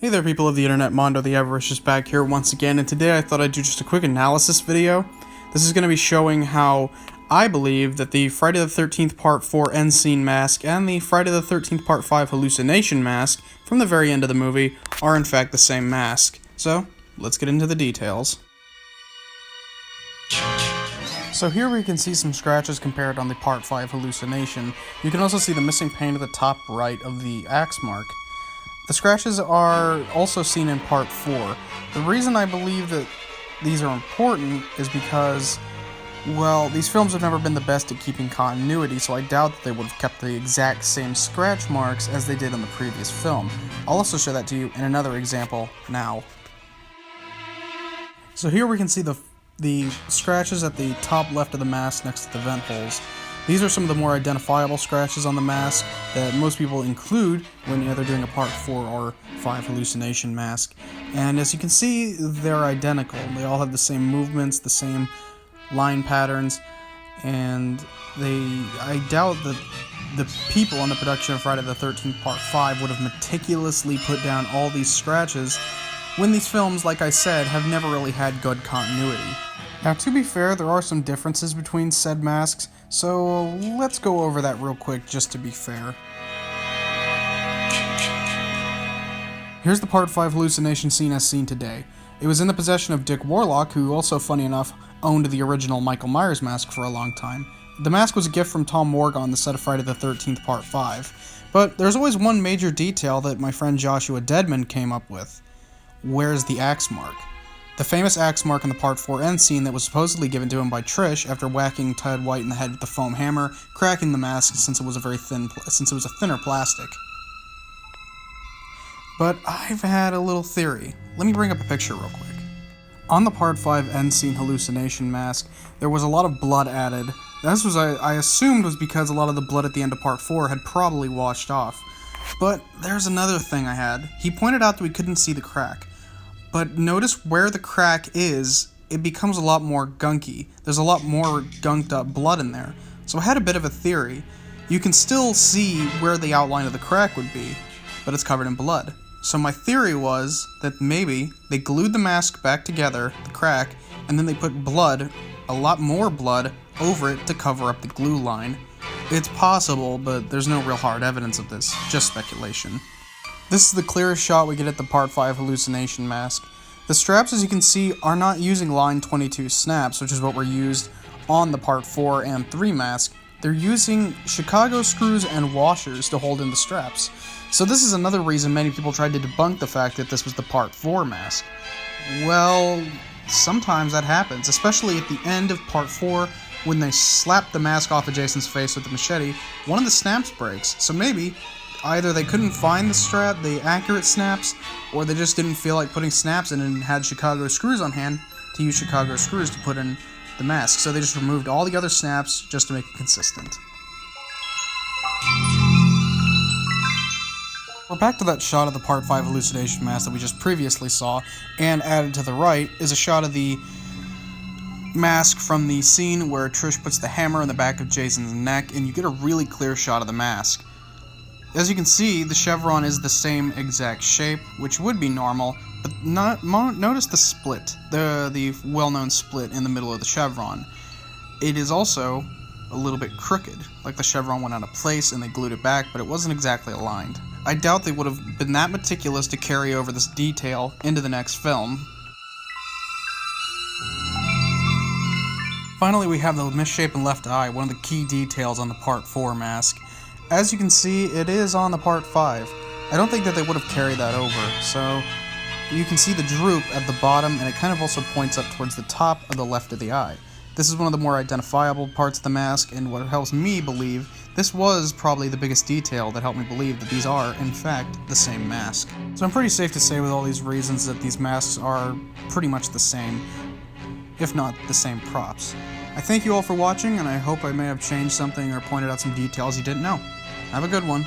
Hey there people of the internet, Mondo the Avarice is back here once again, and today I thought I'd do just a quick analysis video. This is going to be showing how I believe that the Friday the 13th Part 4 end scene mask and the Friday the 13th Part 5 hallucination mask from the very end of the movie are in fact the same mask. So, let's get into the details. So here we can see some scratches compared on the Part 5 hallucination. You can also see the missing pane at the top right of the axe mark. The scratches are also seen in Part 4. The reason I believe that these are important is because, well, these films have never been the best at keeping continuity, so I doubt that they would have kept the exact same scratch marks as they did in the previous film. I'll also show that to you in another example now. So here we can see the scratches at the top left of the mask next to the vent holes. These are some of the more identifiable scratches on the mask that most people include when they're doing a Part 4 or 5 hallucination mask. And as you can see, they're identical. They all have the same movements, the same line patterns, and I doubt that the people on the production of Friday the 13th Part 5 would have meticulously put down all these scratches when these films, like I said, have never really had good continuity. Now, to be fair, there are some differences between said masks, so let's go over that real quick just to be fair. Here's the Part 5 hallucination scene as seen today. It was in the possession of Dick Warlock, who also, funny enough, owned the original Michael Myers mask for a long time. The mask was a gift from Tom Morgan on the set of Friday the 13th Part 5. But there's always one major detail that my friend Joshua Deadman came up with. Where's the axe mark? The famous axe mark in the Part 4 end scene that was supposedly given to him by Trish after whacking Ted White in the head with the foam hammer, cracking the mask since it was a thinner plastic. But I've had a little theory. Let me bring up a picture real quick. On the Part 5 end scene hallucination mask, there was a lot of blood added. This was, I assumed, was because a lot of the blood at the end of Part 4 had probably washed off. But there's another thing I had. He pointed out that we couldn't see the crack. But notice where the crack is, it becomes a lot more gunky. There's a lot more gunked up blood in there. So I had a bit of a theory. You can still see where the outline of the crack would be, but it's covered in blood. So my theory was that maybe they glued the mask back together, the crack, and then they put blood, a lot more blood, over it to cover up the glue line. It's possible, but there's no real hard evidence of this, just speculation. This is the clearest shot we get at the Part 5 hallucination mask. The straps, as you can see, are not using line 22 snaps, which is what were used on the Part 4 and 3 mask. They're using Chicago screws and washers to hold in the straps. So this is another reason many people tried to debunk the fact that this was the Part 4 mask. Well, sometimes that happens, especially at the end of Part 4, when they slap the mask off of Jason's face with the machete, one of the snaps breaks, so maybe either they couldn't find the accurate snaps, or they just didn't feel like putting snaps in and had Chicago screws on hand to use Chicago screws to put in the mask, so they just removed all the other snaps just to make it consistent. We're back to that shot of the Part 5 hallucination mask that we just previously saw, and added to the right is a shot of the mask from the scene where Trish puts the hammer in the back of Jason's neck, and you get a really clear shot of the mask. As you can see, the chevron is the same exact shape, which would be normal, but notice the split, the well-known split in the middle of the chevron. It is also a little bit crooked, like the chevron went out of place and they glued it back, but it wasn't exactly aligned. I doubt they would have been that meticulous to carry over this detail into the next film. Finally, we have the misshapen left eye, one of the key details on the Part 4 mask. As you can see, it is on the Part 5. I don't think that they would have carried that over, so you can see the droop at the bottom, and it kind of also points up towards the top of the left of the eye. This is one of the more identifiable parts of the mask, and what helps me believe this was probably the biggest detail that helped me believe that these are, in fact, the same mask. So I'm pretty safe to say with all these reasons that these masks are pretty much the same, if not the same props. I thank you all for watching, and I hope I may have changed something or pointed out some details you didn't know. Have a good one.